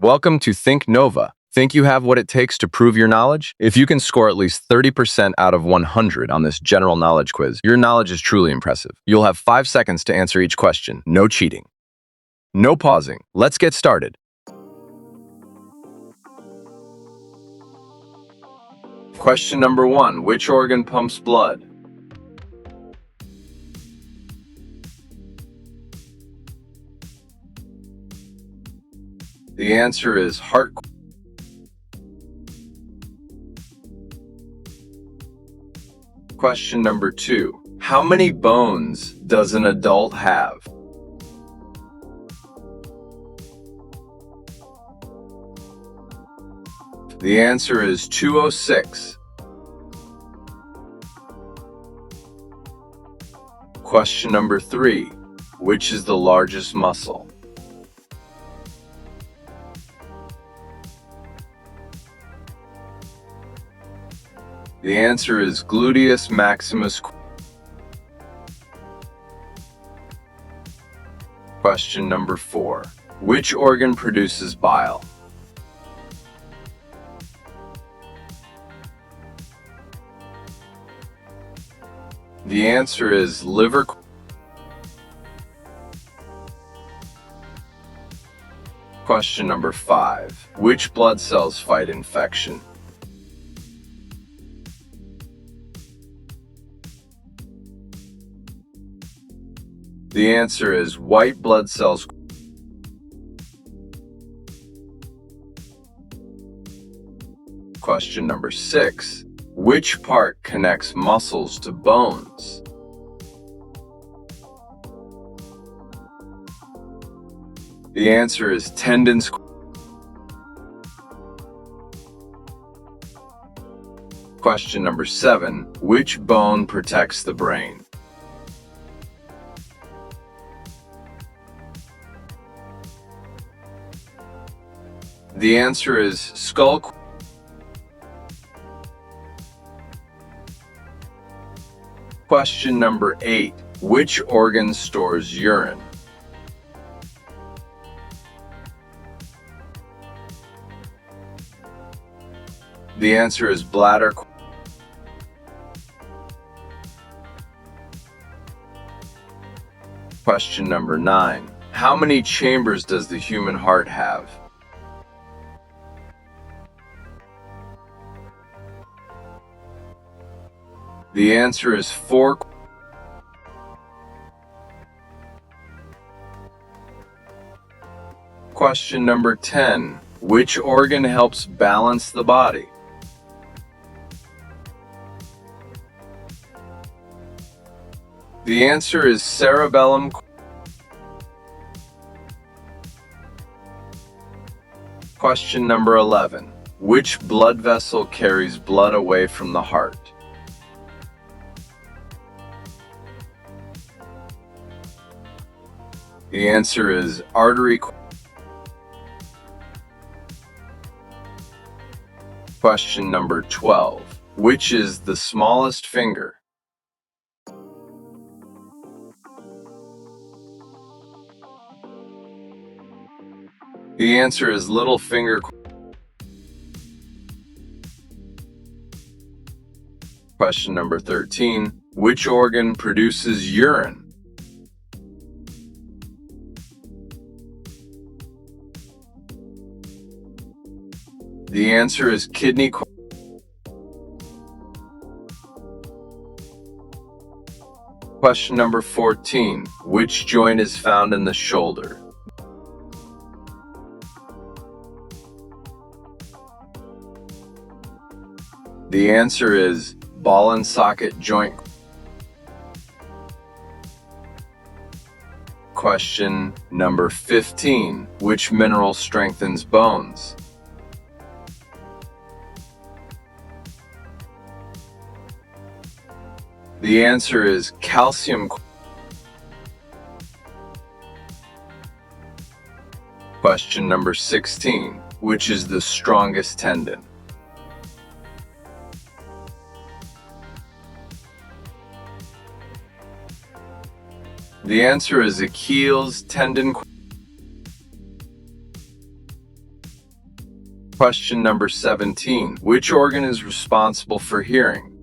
Welcome to Think Nova. Think you have what it takes to prove your knowledge? If you can score at least 30% out of 100 on this general knowledge quiz, your knowledge is truly impressive. You'll have 5 seconds to answer each question. No cheating. No pausing. Let's get started. Question number 1. Which organ pumps blood? The answer is heart. Question number 2. How many bones does an adult have? The answer is 206. Question number 3. Which is the largest muscle? The answer is gluteus maximus. Question number 4. Which organ produces bile? The answer is liver. Question number 5. Which blood cells fight infection? The answer is white blood cells. Question number 6. Which part connects muscles to bones? The answer is tendons. Question number 7. Which bone protects the brain? The answer is skull. Question number 8. Which organ stores urine? The answer is bladder. Question number 9. How many chambers does the human heart have? The answer is 4. Question number 10. Which organ helps balance the body? The answer is cerebellum. Question number 11. Which blood vessel carries blood away from the heart? The answer is artery. Question number 12. Which is the smallest finger? The answer is little finger. Question number 13. Which organ produces urine? The answer is kidney. Question number 14. Which joint is found in the shoulder? The answer is ball and socket joint. Question number 15. Which mineral strengthens bones? The answer is calcium. Question number 16. Which is the strongest tendon? The answer is Achilles tendon. Question number 17. Which organ is responsible for hearing?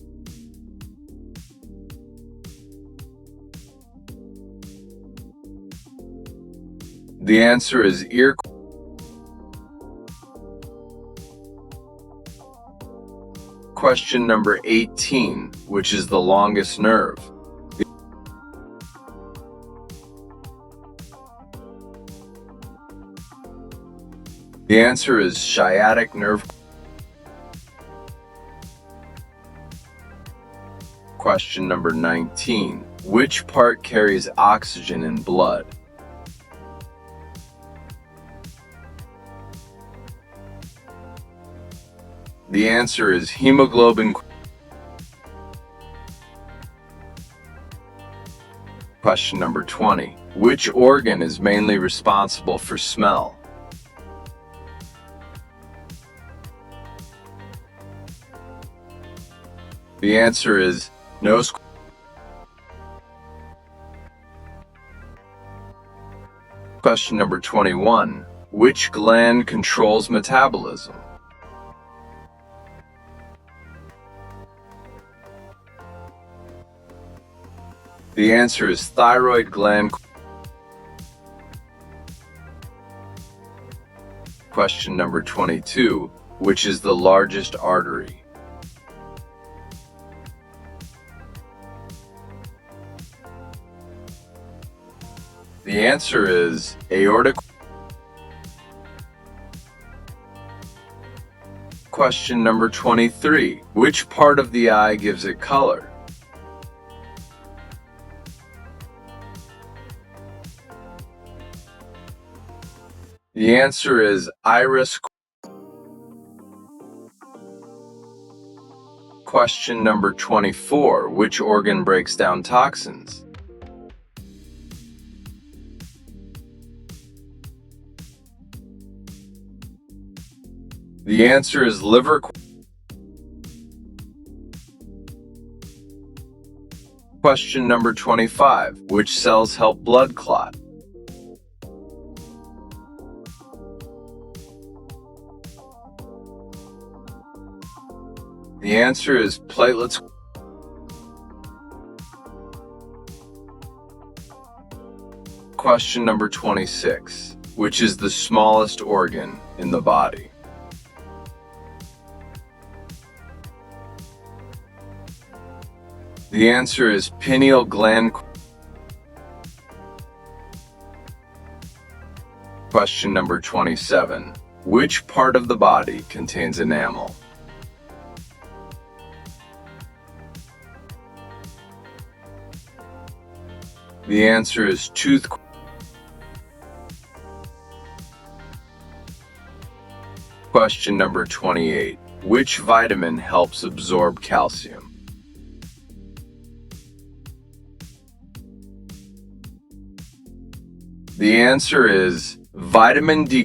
The answer is ear. Question number 18. Which is the longest nerve? The answer is sciatic nerve. Question number 19. Which part carries oxygen in blood? The answer is hemoglobin. Question number 20. Which organ is mainly responsible for smell? The answer is nose. Question number 21. Which gland controls metabolism? The answer is thyroid gland. Question number 22. Which is the largest artery? The answer is aortic. Question number 23. Which part of the eye gives it color? The answer is iris. Question number 24. Which organ breaks down toxins? The answer is liver. Question number 25. Which cells help blood clot? The answer is platelets. Question number 26. Which is the smallest organ in the body? The answer is pineal gland. Question number 27. Which part of the body contains enamel? The answer is tooth. Question number 28. Which vitamin helps absorb calcium? The answer is vitamin D.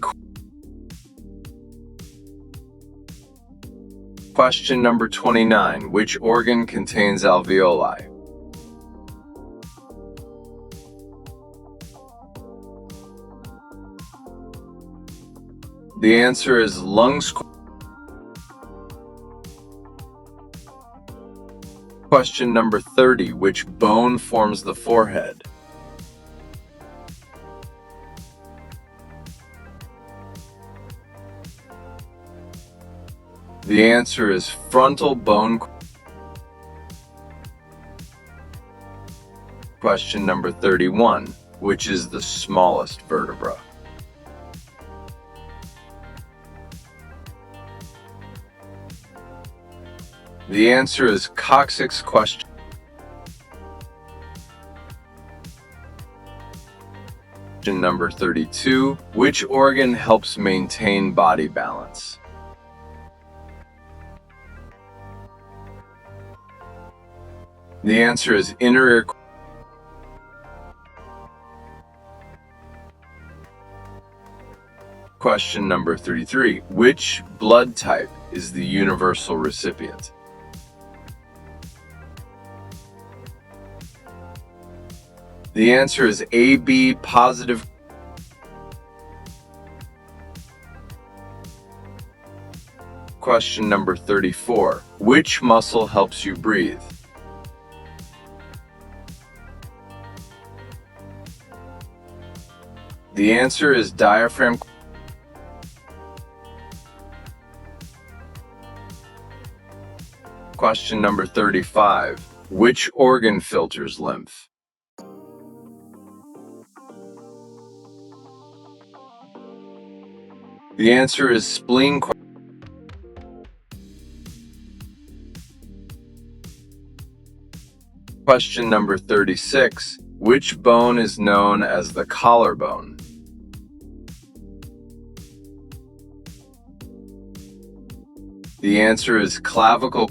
Question number 29. Which organ contains alveoli? The answer is lungs. Question number 30. Which bone forms the forehead? The answer is frontal bone. Question number 31. Which is the smallest vertebra? The answer is coccyx. Question number 32. Which organ helps maintain body balance? The answer is inner ear. Question number 33. Which blood type is the universal recipient? The answer is AB positive. Question number 34. Which muscle helps you breathe? The answer is diaphragm. Question number 35. Which organ filters lymph? The answer is spleen. Question number 36. Which bone is known as the collarbone? The answer is clavicle.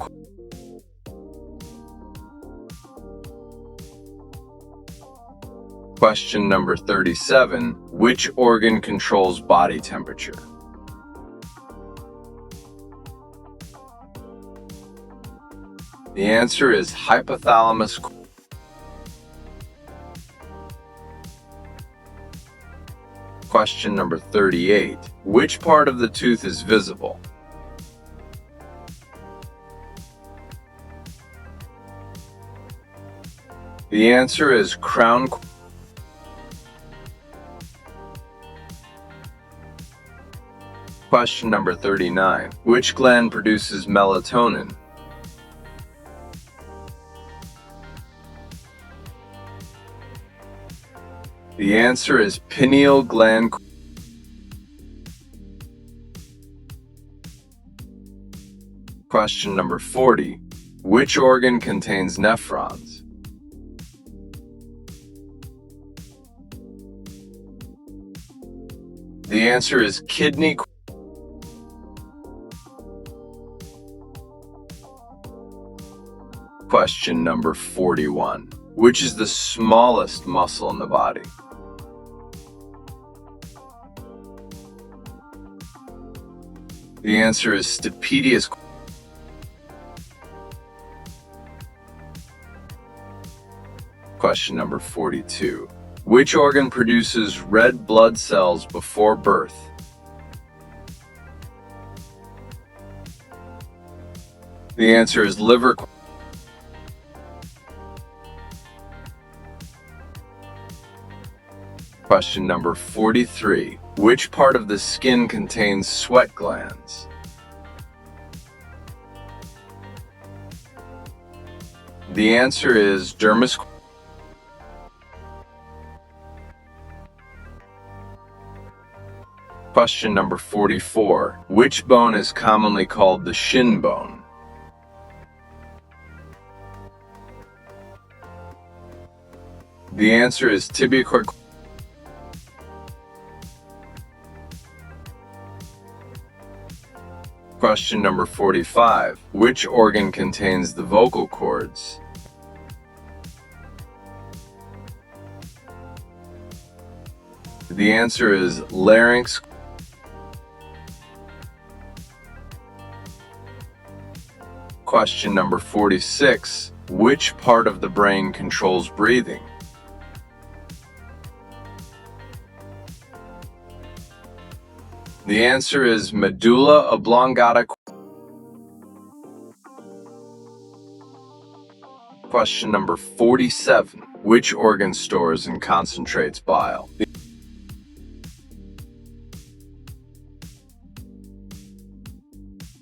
Question number 37. Which organ controls body temperature? The answer is hypothalamus. Question number 38. Which part of the tooth is visible? The answer is crown. Question number 39. Which gland produces melatonin? The answer is pineal gland. Question number 40. Which organ contains nephrons? The answer is kidney. Question number 41. Which is the smallest muscle in the body? The answer is stapedius. Question number 42. Which organ produces red blood cells before birth? The answer is liver. Question number 43. Which part of the skin contains sweat glands? The answer is dermis. Question number 44. Which bone is commonly called the shin bone? The answer is tibia. Question number 45. Which organ contains the vocal cords? The answer is larynx. Question number 46. Which part of the brain controls breathing? The answer is medulla oblongata. Question number 47. Which organ stores and concentrates bile?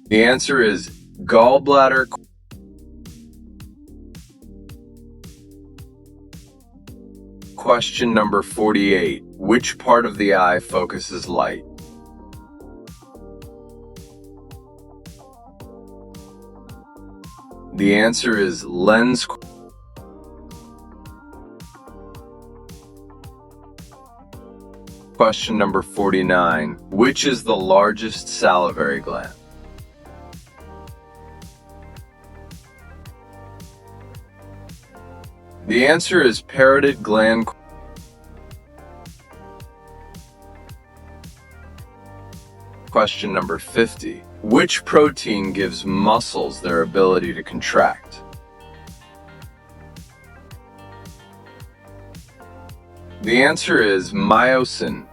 The answer is gallbladder. Question number 48. Which part of the eye focuses light? The answer is lens. Question number 49. Which is the largest salivary gland? The answer is parotid gland. Question number 50. Which protein gives muscles their ability to contract? The answer is myosin.